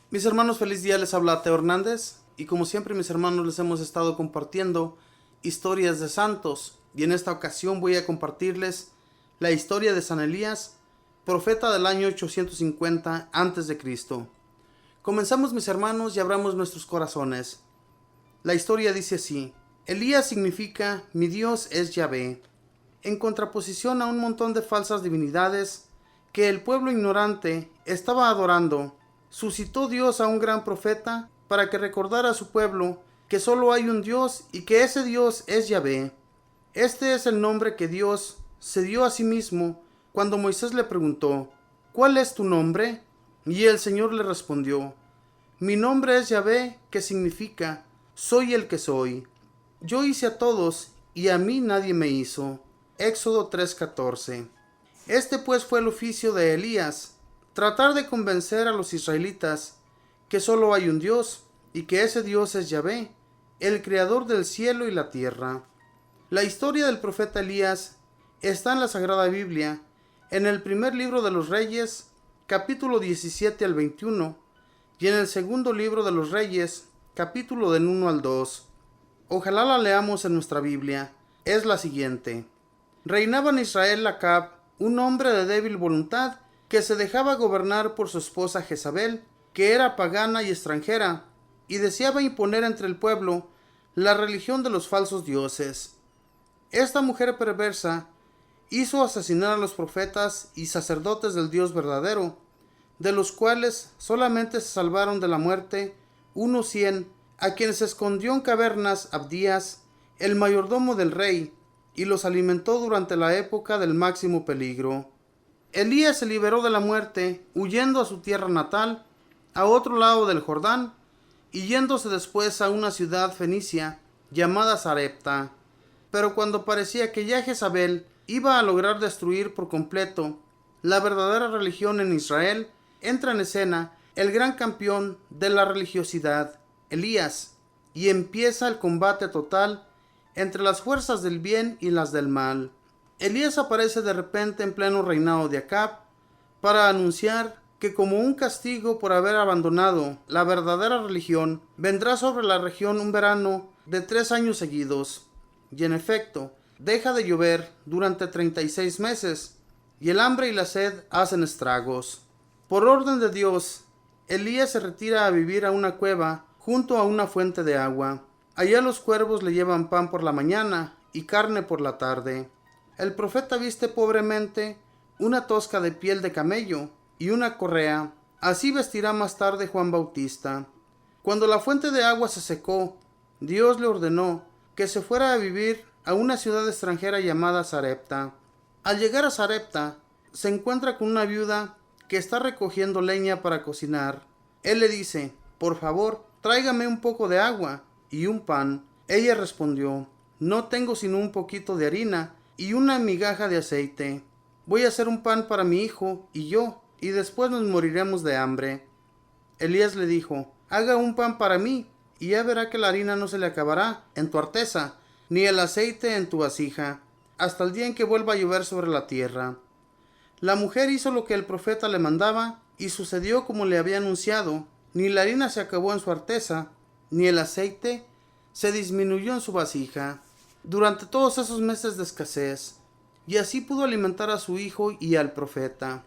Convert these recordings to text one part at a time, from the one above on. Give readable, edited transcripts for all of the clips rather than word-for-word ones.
Mis hermanos, feliz día, les habla Teo Hernández y como siempre mis hermanos les hemos estado compartiendo historias de santos y en esta ocasión voy a compartirles la historia de San Elías, profeta del año 850 a.C. Comenzamos mis hermanos y abramos nuestros corazones. La historia dice así: Elías significa mi Dios es Yahvé, en contraposición a un montón de falsas divinidades que el pueblo ignorante estaba adorando. Suscitó Dios a un gran profeta para que recordara a su pueblo que solo hay un Dios y que ese Dios es Yahvé. Este es el nombre que Dios se dio a sí mismo cuando Moisés le preguntó: ¿cuál es tu nombre? Y el Señor le respondió: mi nombre es Yahvé, que significa soy el que soy. Yo hice a todos y a mí nadie me hizo. Éxodo 3:14. Este pues fue el oficio de Elías: tratar de convencer a los israelitas que solo hay un Dios y que ese Dios es Yahvé, el creador del cielo y la tierra. La historia del profeta Elías está en la Sagrada Biblia, en el primer libro de los Reyes, capítulo 17 al 21, y en el segundo libro de los Reyes, capítulo del 1 al 2. Ojalá la leamos en nuestra Biblia. Es la siguiente: reinaba en Israel Acab, un hombre de débil voluntad, que se dejaba gobernar por su esposa Jezabel, que era pagana y extranjera, y deseaba imponer entre el pueblo la religión de los falsos dioses. Esta mujer perversa hizo asesinar a los profetas y sacerdotes del Dios verdadero, de los cuales solamente se salvaron de la muerte unos 100, a quienes escondió en cavernas Abdías, el mayordomo del rey, y los alimentó durante la época del máximo peligro. Elías se liberó de la muerte, huyendo a su tierra natal, a otro lado del Jordán, y yéndose después a una ciudad fenicia llamada Sarepta. Pero cuando parecía que ya Jezabel iba a lograr destruir por completo la verdadera religión en Israel, entra en escena el gran campeón de la religiosidad, Elías, y empieza el combate total entre las fuerzas del bien y las del mal. Elías aparece de repente en pleno reinado de Acab para anunciar que como un castigo por haber abandonado la verdadera religión, vendrá sobre la región un verano de 3 años seguidos. Y en efecto, deja de llover durante 36 meses, y el hambre y la sed hacen estragos. Por orden de Dios, Elías se retira a vivir a una cueva junto a una fuente de agua. Allá los cuervos le llevan pan por la mañana y carne por la tarde. El profeta viste pobremente una tosca de piel de camello y una correa. Así vestirá más tarde Juan Bautista. Cuando la fuente de agua se secó, Dios le ordenó que se fuera a vivir a una ciudad extranjera llamada Sarepta. Al llegar a Sarepta, se encuentra con una viuda que está recogiendo leña para cocinar. Él le dice: por favor, tráigame un poco de agua y un pan. Ella respondió: no tengo sino un poquito de harina y una migaja de aceite. Voy a hacer un pan para mi hijo y yo, y después nos moriremos de hambre. Elías le dijo: haga un pan para mí, y ya verá que la harina no se le acabará en tu arteza, ni el aceite en tu vasija, hasta el día en que vuelva a llover sobre la tierra. La mujer hizo lo que el profeta le mandaba, y sucedió como le había anunciado. Ni la harina se acabó en su arteza, ni el aceite se disminuyó en su vasija, durante todos esos meses de escasez, y así pudo alimentar a su hijo y al profeta.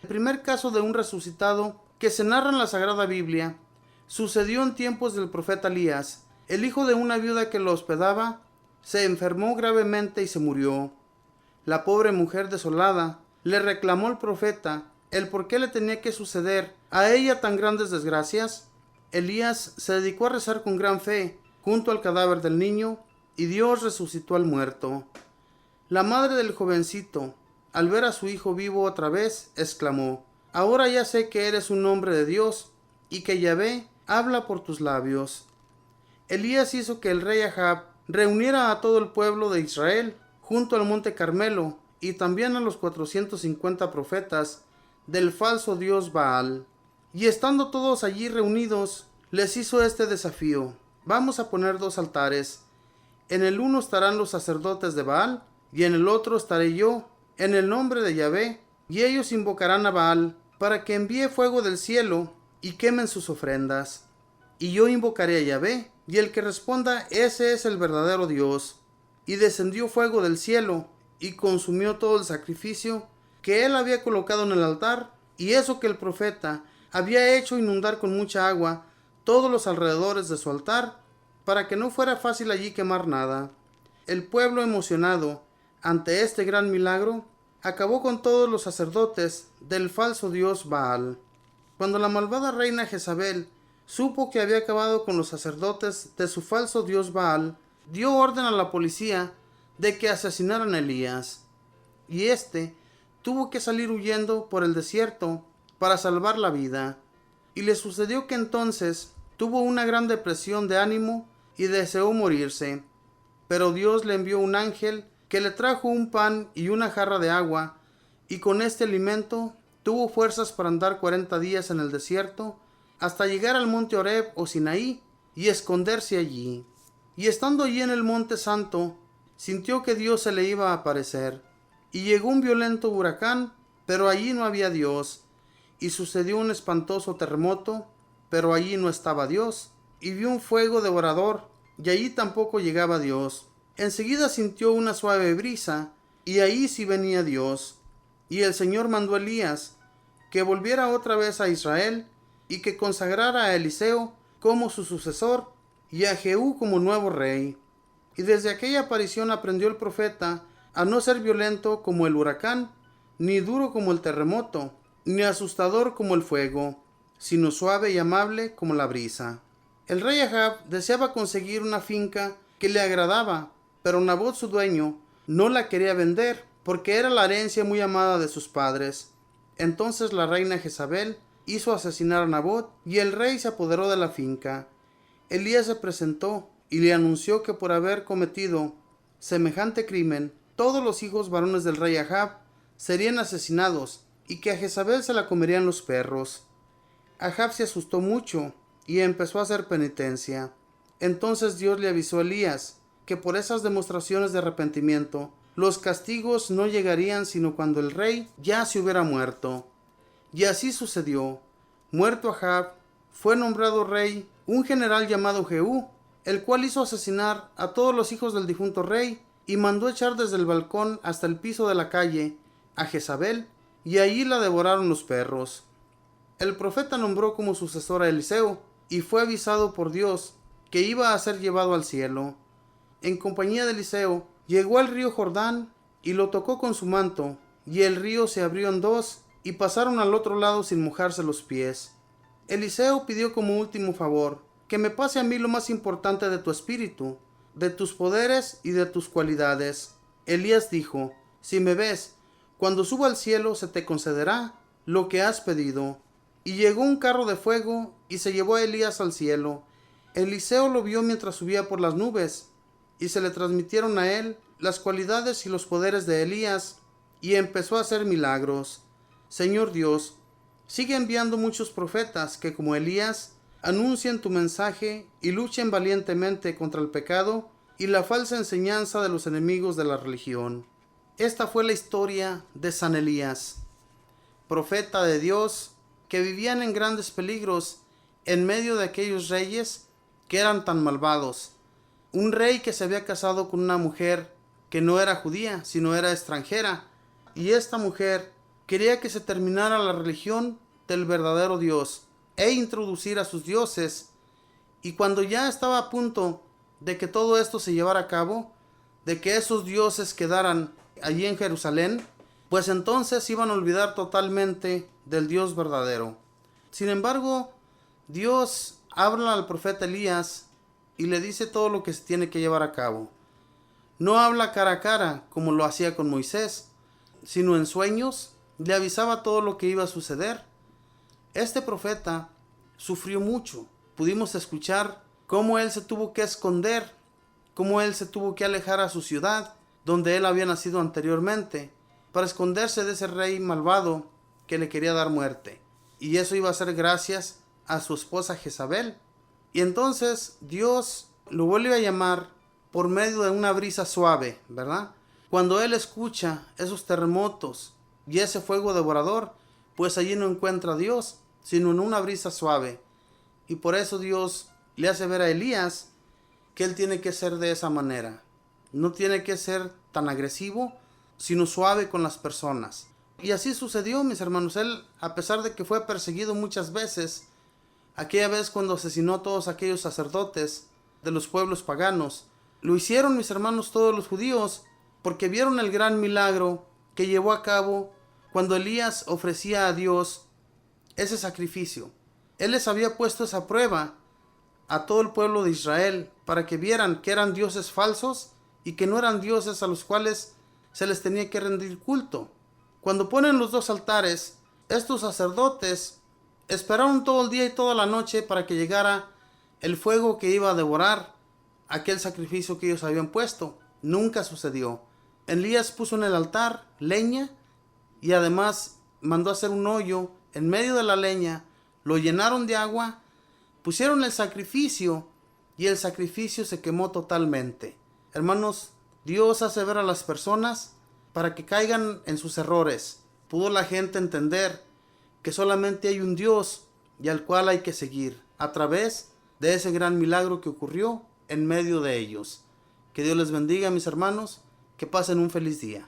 El primer caso de un resucitado que se narra en la Sagrada Biblia sucedió en tiempos del profeta Elías. El hijo de una viuda que lo hospedaba se enfermó gravemente y se murió. La pobre mujer desolada le reclamó al profeta el por qué le tenía que suceder a ella tan grandes desgracias. Elías se dedicó a rezar con gran fe junto al cadáver del niño, y Dios resucitó al muerto. La madre del jovencito, al ver a su hijo vivo otra vez, exclamó: ahora ya sé que eres un hombre de Dios, y que Yahvé habla por tus labios. Elías hizo que el rey Ahab reuniera a todo el pueblo de Israel junto al monte Carmelo, y también a los 450 profetas del falso dios Baal. Y estando todos allí reunidos, les hizo este desafío: vamos a poner 2 altares. En el uno estarán los sacerdotes de Baal, y en el otro estaré yo, en el nombre de Yahvé, y ellos invocarán a Baal para que envíe fuego del cielo y quemen sus ofrendas. Y yo invocaré a Yahvé, y el que responda, ese es el verdadero Dios. Y descendió fuego del cielo, y consumió todo el sacrificio que él había colocado en el altar, y eso que el profeta había hecho inundar con mucha agua todos los alrededores de su altar, para que no fuera fácil allí quemar nada. El pueblo, emocionado ante este gran milagro, acabó con todos los sacerdotes del falso dios Baal. Cuando la malvada reina Jezabel supo que había acabado con los sacerdotes de su falso dios Baal, dio orden a la policía de que asesinaran a Elías, y éste tuvo que salir huyendo por el desierto para salvar la vida. Y le sucedió que entonces tuvo una gran depresión de ánimo y deseó morirse. Pero Dios le envió un ángel que le trajo un pan y una jarra de agua, y con este alimento tuvo fuerzas para andar 40 días en el desierto, hasta llegar al monte Horeb o Sinaí, y esconderse allí. Y estando allí en el monte santo, sintió que Dios se le iba a aparecer. Y llegó un violento huracán, pero allí no había Dios. Y sucedió un espantoso terremoto, pero allí no estaba Dios. Y vio un fuego devorador, y allí tampoco llegaba Dios. Enseguida sintió una suave brisa, y ahí sí venía Dios. Y el Señor mandó a Elías que volviera otra vez a Israel, y que consagrara a Eliseo como su sucesor, y a Jehú como nuevo rey. Y desde aquella aparición aprendió el profeta a no ser violento como el huracán, ni duro como el terremoto, ni asustador como el fuego, sino suave y amable como la brisa. El rey Ahab deseaba conseguir una finca que le agradaba, pero Nabot, su dueño, no la quería vender, porque era la herencia muy amada de sus padres. Entonces la reina Jezabel hizo asesinar a Nabot, y el rey se apoderó de la finca. Elías se presentó y le anunció que por haber cometido semejante crimen, todos los hijos varones del rey Ahab serían asesinados, y que a Jezabel se la comerían los perros. Ahab se asustó mucho y empezó a hacer penitencia. Entonces Dios le avisó a Elías que por esas demostraciones de arrepentimiento los castigos no llegarían sino cuando el rey ya se hubiera muerto. Y así sucedió. Muerto Ahab, fue nombrado rey un general llamado Jehú, el cual hizo asesinar a todos los hijos del difunto rey, y mandó echar desde el balcón hasta el piso de la calle a Jezabel, y allí la devoraron los perros. El profeta nombró como sucesor a Eliseo, y fue avisado por Dios que iba a ser llevado al cielo. En compañía de Eliseo, llegó al río Jordán, y lo tocó con su manto, y el río se abrió en dos, y pasaron al otro lado sin mojarse los pies. Eliseo pidió como último favor que me pase a mí lo más importante de tu espíritu, de tus poderes y de tus cualidades. Elías dijo: si me ves, cuando suba al cielo se te concederá lo que has pedido. Y llegó un carro de fuego y se llevó a Elías al cielo. Eliseo lo vio mientras subía por las nubes, y se le transmitieron a él las cualidades y los poderes de Elías, y empezó a hacer milagros. Señor Dios, sigue enviando muchos profetas que, como Elías, anuncien tu mensaje y luchen valientemente contra el pecado y la falsa enseñanza de los enemigos de la religión. Esta fue la historia de San Elías, profeta de Dios, que vivían en grandes peligros en medio de aquellos reyes que eran tan malvados. Un rey que se había casado con una mujer que no era judía, sino era extranjera, y esta mujer quería que se terminara la religión del verdadero Dios e introducir a sus dioses. Y cuando ya estaba a punto de que todo esto se llevara a cabo, de que esos dioses quedaran allí en Jerusalén, pues entonces iban a olvidar totalmente del Dios verdadero. Sin embargo, Dios habla al profeta Elías y le dice todo lo que se tiene que llevar a cabo. No habla cara a cara como lo hacía con Moisés, sino en sueños le avisaba todo lo que iba a suceder. Este profeta sufrió mucho. Pudimos escuchar cómo él se tuvo que esconder, cómo él se tuvo que alejar a su ciudad, donde él había nacido anteriormente, para esconderse de ese rey malvado que le quería dar muerte. Y eso iba a ser gracias a su esposa Jezabel. Y entonces Dios lo vuelve a llamar por medio de una brisa suave, ¿verdad? Cuando él escucha esos terremotos y ese fuego devorador, pues allí no encuentra a Dios. sino en una brisa suave. Y por eso Dios le hace ver a Elías que él tiene que ser de esa manera. No tiene que ser tan agresivo, sino suave con las personas. Y así sucedió, mis hermanos. Él, a pesar de que fue perseguido muchas veces, aquella vez cuando asesinó a todos aquellos sacerdotes de los pueblos paganos, lo hicieron, mis hermanos, todos los judíos, porque vieron el gran milagro que llevó a cabo cuando Elías ofrecía a Dios ese sacrificio. Él les había puesto esa prueba a todo el pueblo de Israel para que vieran que eran dioses falsos y que no eran dioses a los cuales se les tenía que rendir culto. Cuando ponen los dos altares, estos sacerdotes esperaron todo el día y toda la noche para que llegara el fuego que iba a devorar aquel sacrificio que ellos habían puesto. Nunca sucedió. Elías puso en el altar leña y además mandó hacer un hoyo en medio de la leña, lo llenaron de agua, pusieron el sacrificio y el sacrificio se quemó totalmente. Hermanos, Dios hace ver a las personas para que caigan en sus errores. Pudo la gente entender que solamente hay un Dios y al cual hay que seguir a través de ese gran milagro que ocurrió en medio de ellos. Que Dios les bendiga, mis hermanos, que pasen un feliz día.